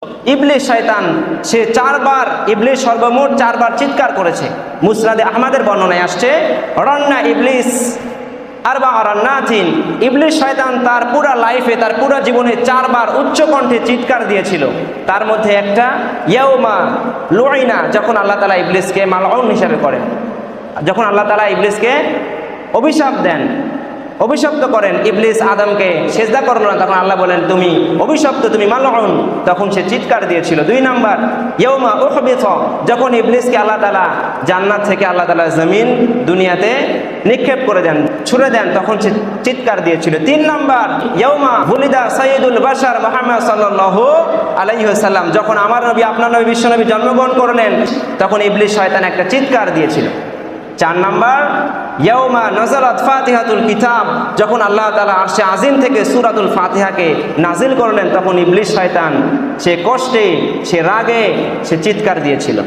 ইবলিস শয়তান সে চারবার, ইবলিস সর্বমোট চারবার চিৎকার করেছে। মুসনাদে আহমদের বর্ণনায় আসছে, রন্না ইবলিস আরবা রান্নাতিন, ইবলিস শয়তান তার পুরা লাইফে, তার পুরা জীবনে চারবার উচ্চ কণ্ঠে চিৎকার দিয়েছিল। তার মধ্যে একটা ইয়াউমা লুইনা, যখন আল্লাহ তাআলা ইবলিসকে মালউন হিসাবে করেন, যখন আল্লাহ তাআলা ইবলিসকে অভিশাপ দেন, অভিশপ্ত করেন, ইবলিস আদমকে সেজদা করল না, তখন আল্লাহ বলেন তুমি অভিশপ্ত, তুমি মালউন, তখন সে চিৎকার দিয়েছিল। 2 নাম্বার ইয়াউমা উহবিত, যখন ইবলিসকে আল্লাহ তাআলা জান্নাত থেকে আল্লাহ তাআলা জমিন দুনিয়াতে নিক্ষেপ করে দেন, ছুড়ে দেন, তখন সে চিৎকার দিয়েছিল। 3 নাম্বার ইয়াউমা হুলিদা সাইয়্যিদুল বাশার মুহাম্মদ সাল্লাল্লাহু আলাইহি ওয়াসাল্লাম, যখন আমার নবী, আপনার নবী, বিশ্বনবী জন্মগ্রহণ করলেন, তখন ইবলিস শয়তান একটা চিৎকার দিয়েছিল। 4 নাম্বার ইয়াউমা নাযালাত ফাতিহাতুল কিতাব, যখন আল্লাহ তাআলা আরশে আজিম থেকে সূরাতুল ফাতিহাকে নাজিল করলেন, তখন ইবলিস শয়তান সে কষ্টে, সে রাগে, সে চিৎকার দিয়েছিল।